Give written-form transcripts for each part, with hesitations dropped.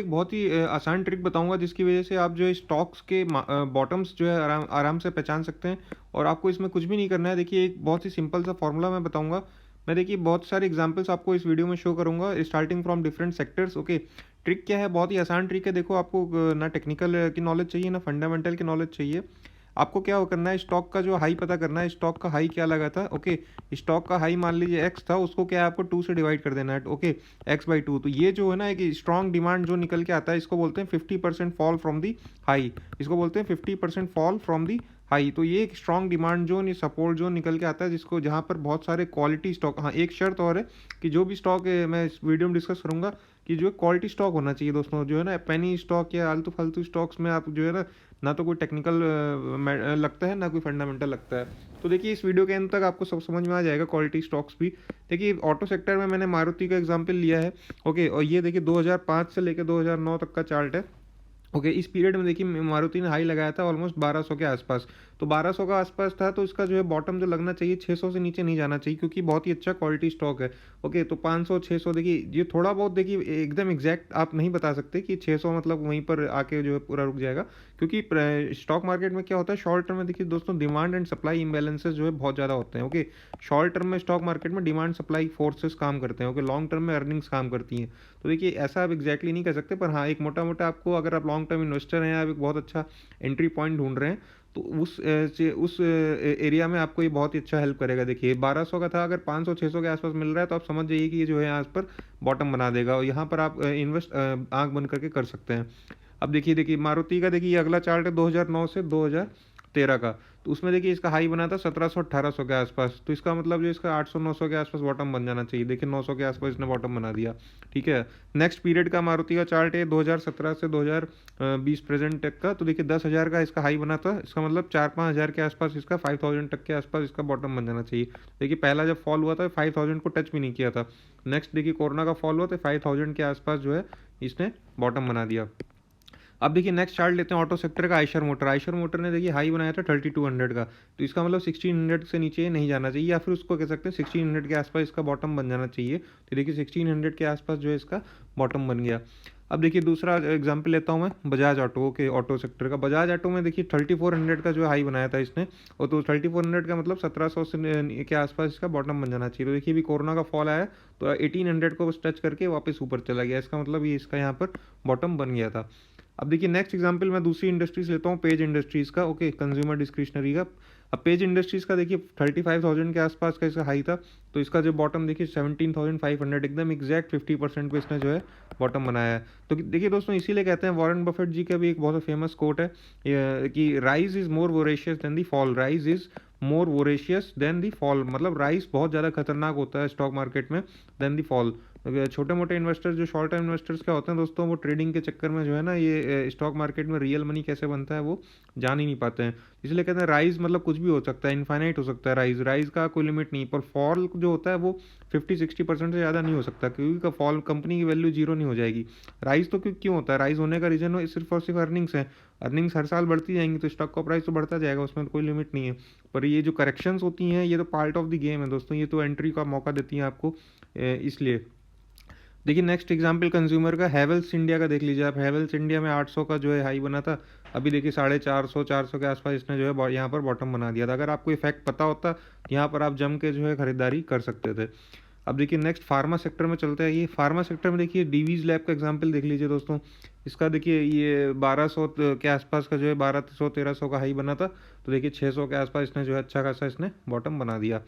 एक बहुत ही आसान ट्रिक बताऊँगा जिसकी वज़ह से आप जो है स्टॉक्स के बॉटम्स जो है आराम आराम से पहचान सकते हैं और आपको इसमें कुछ भी नहीं करना है। देखिए एक बहुत ही सिंपल सा फ़ॉर्मूला मैं बताऊँगा। मैं देखिए बहुत सारे एग्ज़ाम्पल्स आपको इस वीडियो में शो करूँगा starting from different sectors okay. Trick क्या है? बहुत ही आसान ट्रिक है। देखो आपको ना टेक्निकल की नॉलेज चाहिए ना फंडामेंटल की नॉलेज चाहिए। आपको क्या करना है स्टॉक का जो हाई पता करना है, स्टॉक का हाई क्या लगा था, ओके। स्टॉक का हाई मान लीजिए एक्स था, उसको क्या है आपको 2 से डिवाइड कर देना है, ओके, x/2। तो ये जो है ना एक स्ट्रॉन्ग डिमांड जो निकल के आता है इसको बोलते हैं 50% फॉल फ्रॉम दी हाई। इसको बोलते हैं 50% फॉल फ्रॉम दी हाई। तो ये एक स्ट्रॉन्ग डिमांड जोन, ये सपोर्ट जोन निकल के आता है जिसको जहाँ पर बहुत सारे क्वालिटी स्टॉक, हाँ एक शर्त और है कि जो भी स्टॉक मैं इस वीडियो में डिस्कस करूंगा कि जो क्वालिटी स्टॉक होना चाहिए दोस्तों। जो है ना पेनी स्टॉक या आलतू फालतू स्टॉक्स में आप जो है ना तो कोई टेक्निकल लगता है ना कोई फंडामेंटल लगता है। तो देखिए इस वीडियो के एंड तक आपको सब समझ में आ जाएगा क्वालिटी स्टॉक्स भी। देखिए ऑटो सेक्टर में मैंने मारुति का एग्जांपल लिया है, ओके। और ये देखिए 2005 से लेकर 2009 तक का चार्ट है, ओके। इस पीरियड में देखिए मारुति ने हाई लगाया था ऑलमोस्ट 1200 के आसपास। तो 1200 का आसपास था तो इसका जो है बॉटम जो लगना चाहिए 600 से नीचे नहीं जाना चाहिए क्योंकि बहुत ही अच्छा क्वालिटी स्टॉक है, ओके। तो 500 600 देखिए ये थोड़ा बहुत देखिए एकदम एग्जैक्ट आप नहीं बता सकते कि 600 मतलब वहीं पर आके जो है पूरा रुक जाएगा क्योंकि स्टॉक मार्केट में क्या होता है शॉर्ट टर्म में देखिए दोस्तों डिमांड एंड सप्लाई इम्बैलेंसेस जो है बहुत ज़्यादा होते हैं, ओके। शॉर्ट टर्म में स्टॉक मार्केट में डिमांड सप्लाई फोर्सेस काम करते हैं, ओके। लॉन्ग टर्म में अर्निंग्स काम करती हैं। तो देखिए ऐसा आप एग्जैक्टली नहीं कर सकते, पर हाँ एक मोटा मोटा आपको अगर आप लॉन्ग टर्म इन्वेस्टर हैं, आप एक बहुत अच्छा एंट्री पॉइंट ढूंढ रहे हैं तो उस एरिया में आपको ये बहुत ही अच्छा हेल्प करेगा। देखिए 1200 का था, अगर 500 600 के आसपास मिल रहा है तो आप समझ जाइए कि ये जो है यहाँ पर बॉटम बना देगा और यहाँ पर आप इन्वेस्ट आंख बंद करके कर सकते हैं। अब देखिए मारुति का देखिए अगला चार्ट है 2009 से 2013 का। तो उसमें देखिए इसका हाई बना था 1700 1800 के आसपास। तो इसका मतलब जो इसका 800 900 के आसपास बॉटम बन जाना चाहिए। देखिए 900 के आसपास इसने बॉटम बना दिया, ठीक है। नेक्स्ट पीरियड का मारुति का चार्ट है 2017 से 2020 प्रेजेंट तक का। तो देखिए 10,000 का इसका हाई बना था, इसका मतलब 4-5 हज़ार के आसपास इसका 5000 तक के आसपास इसका बॉटम बन जाना चाहिए। देखिए पहला जब फॉल हुआ था 5000 को टच भी नहीं किया था। नेक्स्ट देखिए कोरोना का फॉल हुआ तो 5000 के आसपास जो है इसने बॉटम बना दिया। अब देखिए नेक्स्ट चार्ट लेते हैं ऑटो सेक्टर का। आयशर मोटर, आयशर मोटर ने देखिए हाई बनाया था 3200 का। तो इसका मतलब 1600 से नीचे नहीं जाना चाहिए या फिर उसको कह सकते हैं 1600 के आसपास इसका बॉटम बन जाना चाहिए। तो देखिए 1600 के आसपास जो है इसका बॉटम बन गया। अब देखिए दूसरा एग्जांपल लेता हूँ मैं बजाज ऑटो के, ऑटो सेक्टर का। बजाज ऑटो में देखिए 3400 का जो हाई बनाया था इसने, और तो 3400 का मतलब 1700 से के आसपास इसका बॉटम बन जाना चाहिए। तो देखिए अभी कोरोना का फॉल आया तो 1800 को बस टच करके वापस ऊपर चला गया, इसका मतलब ये इसका यहाँ पर बॉटम बन गया था। अब देखिए नेक्स्ट एग्जांपल मैं दूसरी इंडस्ट्रीज लेता हूँ, पेज इंडस्ट्रीज का, ओके, कंज्यूमर डिस्क्रिशनरी का। अब पेज इंडस्ट्रीज का देखिए 35,000 के आसपास का इसका हाई था। तो इसका जो बॉटम देखिए 17,500, एकदम एग्जैक्ट 50% पे इसने जो है बॉटम बनाया है। तो देखिए दोस्तों इसीलिए कहते हैं वॉरेन बफेट जी का भी एक बहुत फेमस कोट है कि rise is more voracious than the fall, rise is more voracious than the fall. मतलब राइज बहुत ज़्यादा खतरनाक होता है स्टॉक मार्केट में देन दी फॉल। छोटे मोटे इन्वेस्टर्स जो शॉर्ट टर्म इन्वेस्टर्स क्या होते हैं दोस्तों, वो ट्रेडिंग के चक्कर में जो है ना ये स्टॉक मार्केट में रियल मनी कैसे बनता है वो जान ही नहीं पाते हैं। इसलिए कहते हैं राइज मतलब कुछ भी हो सकता है, इनफाइनाइट हो सकता है राइज, राइज का कोई लिमिट नहीं। पर फॉल जो होता है वो 50-60% से ज़्यादा नहीं हो सकता क्योंकि फॉल कंपनी की वैल्यू जीरो नहीं हो जाएगी। राइज तो क्यों होता है? राइज होने का रीज़न सिर्फ और सिर्फ अर्निंग्स है। अर्निंग्स हर साल बढ़ती जाएंगी तो स्टॉक का प्राइस तो बढ़ता जाएगा, उसमें तो कोई लिमिट नहीं है। पर ये जो करेक्शंस होती हैं ये तो पार्ट ऑफ द गेम है दोस्तों, ये तो एंट्री का मौका देती हैं आपको, इसलिए। देखिए नेक्स्ट एग्जांपल कंज्यूमर का, हैवेल्स इंडिया का देख लीजिए आप। हैवेल्स इंडिया में 800 का जो है हाई बना था, अभी देखिए 450 के आसपास इसने जो है यहाँ पर बॉटम बना दिया था। अगर आपको इफेक्ट पता होता यहाँ पर आप जम के जो है खरीदारी कर सकते थे। अब देखिए नेक्स्ट फार्मा सेक्टर में चलते हैं। ये फार्मा सेक्टर में देखिए डीवीज लैब का एग्जांपल देख लीजिए दोस्तों। इसका देखिए ये 1200 के आसपास का जो है 1200-1300 का हाई बना था। तो देखिए 600 के आसपास इसने जो है अच्छा खासा इसने बॉटम बना दिया।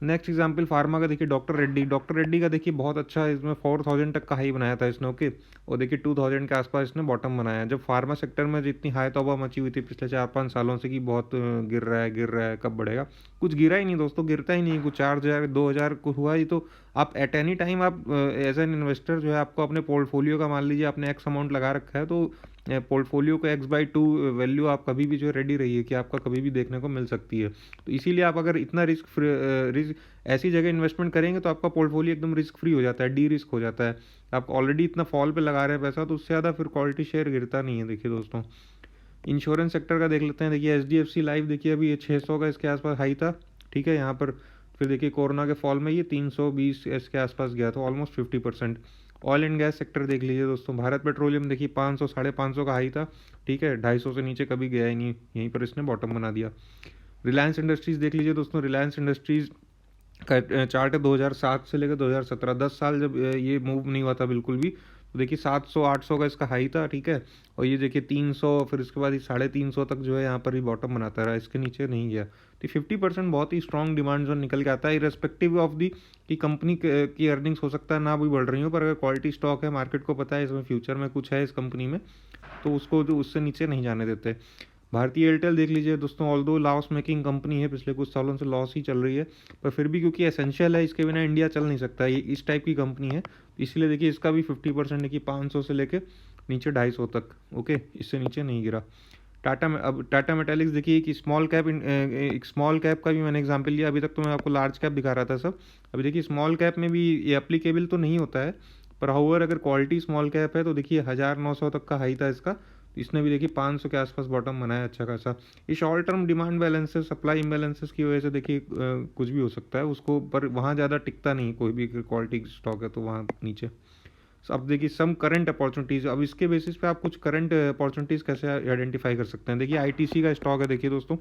नेक्स्ट एग्जांपल फार्मा का देखिए डॉक्टर रेड्डी, डॉक्टर रेड्डी का देखिए बहुत अच्छा इसमें 4000 तक का हाई बनाया था इसने, ओके। और देखिए 2000 के आसपास इसने बॉटम बनाया। जब फार्मा सेक्टर में जितनी हाई तौबा मची हुई थी पिछले 4-5 सालों से कि बहुत गिर रहा है कब बढ़ेगा, कुछ गिरा ही नहीं दोस्तों, गिरता ही नहीं। कुछ 4000 2000 को हुआ ही तो आप एट एनी टाइम आप एज एन इन्वेस्टर जो है आपको अपने पोर्टफोलियो का मान लीजिए आपने एक्स अमाउंट लगा रखा है तो पोर्टफोलियो को x/2 वैल्यू आप कभी भी जो है रेडी रहिए कि आपका कभी भी देखने को मिल सकती है। तो इसीलिए आप अगर इतना रिस्क ऐसी जगह इन्वेस्टमेंट करेंगे तो आपका पोर्टफोलियो एकदम रिस्क फ्री हो जाता है, डी रिस्क हो जाता है। आप ऑलरेडी इतना फॉल पे लगा रहे हैं पैसा तो उससे ज़्यादा फिर क्वालिटी शेयर गिरता नहीं है। देखिए दोस्तों इंश्योरेंस सेक्टर का देख लेते हैं। देखिए HDFC लाइफ देखिए अभी ये 600 का इसके आसपास हाई था, ठीक है। यहाँ पर फिर देखिए कोरोना के फॉल में ये 320 इसके आसपास गया था, almost 50%। Oil and gas sector देख लीजिए दोस्तों, भारत पेट्रोलियम देखिए 500 550 का हाई था, ठीक है, 250 से नीचे कभी गया ही नहीं, यहीं पर इसने बॉटम बना दिया। रिलायंस इंडस्ट्रीज़ देख लीजिए दोस्तों, रिलायंस इंडस्ट्रीज़ का चार्ट है 2007 से लेकर 2017, 10 साल जब ये मूव नहीं हुआ था बिल्कुल भी, तो देखिए 700 800 का इसका हाई था, ठीक है, और ये देखिए 300, फिर उसके बाद ये 350 तक जो है यहाँ पर ही बॉटम बनाता रहा, इसके नीचे नहीं गया। तो 50% बहुत ही स्ट्रॉन्ग डिमांड जोन निकल के आता है, इरेस्पेक्टिव ऑफ दी कि कंपनी की अर्निंग्स हो सकता है ना भी बढ़ रही हो, पर अगर क्वालिटी स्टॉक है, मार्केट को पता है इसमें फ्यूचर में कुछ है इस कंपनी में, तो उसको जो उससे नीचे नहीं जाने देते। भारतीय एयरटेल देख लीजिए दोस्तों, ऑल्दो लॉस मेकिंग कंपनी है, पिछले कुछ सालों से लॉस ही चल रही है, पर फिर भी क्योंकि एसेंशियल है, इसके बिना इंडिया चल नहीं सकता, ये इस टाइप की कंपनी है, इसलिए देखिए इसका भी 50% देखिए 500 से लेके नीचे 250 तक, ओके, इससे नीचे नहीं गिरा। अब टाटा मेटालिक्स देखिए, एक स्मॉल कैप का भी मैंने एग्जांपल लिया, अभी तक तो मैं आपको लार्ज कैप दिखा रहा था सब, अभी देखिए स्मॉल कैप में भी ये एप्लीकेबल तो नहीं होता है, पर हाउएवर अगर क्वालिटी स्मॉल कैप है तो देखिए 1900 तक का हाई था इसका, तो इसने भी देखिए 500 के आसपास बॉटम बनाया अच्छा खासा। ये short term demand balances, supply imbalances की वजह से देखिए कुछ भी हो सकता है उसको, पर वहाँ ज़्यादा टिकता नहीं, कोई भी क्वालिटी स्टॉक है तो वहाँ नीचे। अब देखिए सम करंट अपॉर्चुनिटीज़, अब इसके बेसिस पे आप कुछ करंट अपॉर्चुनिटीज़ कैसे आइडेंटिफाई कर सकते हैं। देखिए आईटीसी का स्टॉक है देखिए दोस्तों,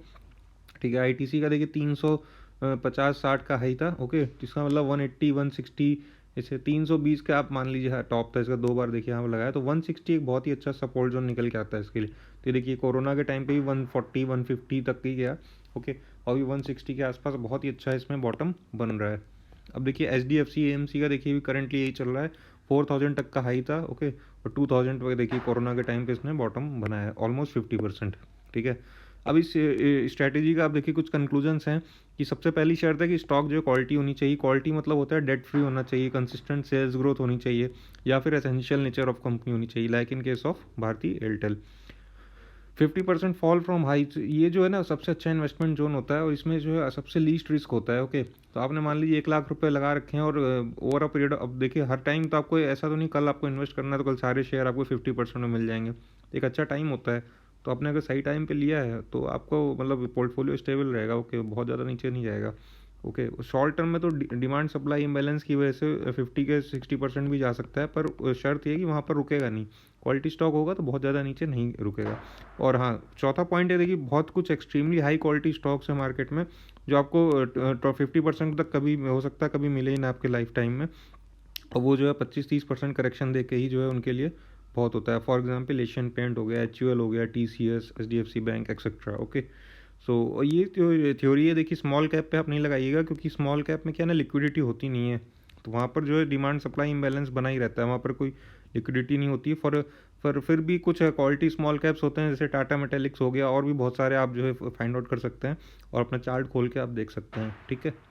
ठीक है, आईटीसी का देखिए 350-60 का हाई था, ओके, जिसका मतलब 180 160, इसे 320 का आप मान लीजिए टॉप था इसका, 2 बार देखिए यहाँ पर लगाया, तो 160 एक बहुत ही अच्छा सपोर्ट जोन निकल के आता है इसके लिए। तो ये देखिए कोरोना के टाइम पे भी 140 150 तक ही गया, ओके, और भी 160 के आसपास बहुत ही अच्छा इसमें बॉटम बन रहा है। अब देखिए H D F C AMC का देखिए भी करंटली यही चल रहा है, 4000 तक का हाई था, ओके, और 2000 पे देखिए कोरोना के टाइम पे इसने बॉटम बनाया है, ऑलमोस्ट 50%, ठीक है। अब इस स्ट्रैटेजी का आप देखिए कुछ कंक्लूजन्स हैं कि सबसे पहली शर्त है कि स्टॉक जो है क्वालिटी होनी चाहिए, क्वालिटी मतलब होता है डेट फ्री होना चाहिए, कंसिस्टेंट सेल्स ग्रोथ होनी चाहिए, या फिर एसेंशियल नेचर ऑफ कंपनी होनी चाहिए, like in case of Bharti Airtel. 50% fall from high, ये जो है ना सबसे अच्छा इन्वेस्टमेंट जोन होता है, और इसमें जो है सबसे लीस्ट रिस्क होता है, ओके। तो आपने मान लीजिए 1 लाख रुपए लगा रखे हैं, और ओवर अ पीरियड, अब देखिए हर टाइम तो आपको ऐसा तो नहीं कल आपको इन्वेस्ट करना है तो कल सारे शेयर आपको 50% में मिल जाएंगे, एक अच्छा टाइम होता है, तो आपने अगर सही टाइम पे लिया है तो आपको मतलब पोर्टफोलियो स्टेबल रहेगा, ओके, बहुत ज़्यादा नीचे नहीं जाएगा, ओके। शॉर्ट टर्म में तो डिमांड सप्लाई इम्बैलेंस की वजह से 50 के 60% भी जा सकता है, पर शर्त ये कि वहाँ पर रुकेगा नहीं, क्वालिटी स्टॉक होगा तो बहुत ज़्यादा नीचे नहीं रुकेगा। और हाँ, चौथा पॉइंट है देखिए, बहुत कुछ एक्सट्रीमली हाई क्वालिटी स्टॉक्स है मार्केट में जो आपको 50% तक कभी हो सकता है कभी मिले ही ना आपके लाइफ टाइम में, और वो जो है 25-30% करेक्शन दे के ही जो है उनके लिए बहुत होता है। फॉर एग्जांपल एशियन पेंट हो गया, एच हो गया, TCS, HDFC bank etcetera, okay. So ये जो थ्योरी है देखिए, स्मॉल कैप पे आप नहीं लगाइएगा, क्योंकि स्मॉल कैप में क्या ना लिक्विडिटी होती नहीं है, तो वहाँ पर जो है डिमांड सप्लाई इम्बैलेंस बना ही रहता है, वहाँ पर कोई लिक्विडिटी नहीं होती है। फॉर फिर भी कुछ क्वालिटी स्मॉल कैप्स होते हैं, जैसे टाटा मेटालिक्स हो गया, और भी बहुत सारे आप जो है फाइंड आउट कर सकते हैं, और अपना चार्ट खोल के आप देख सकते हैं, ठीक है।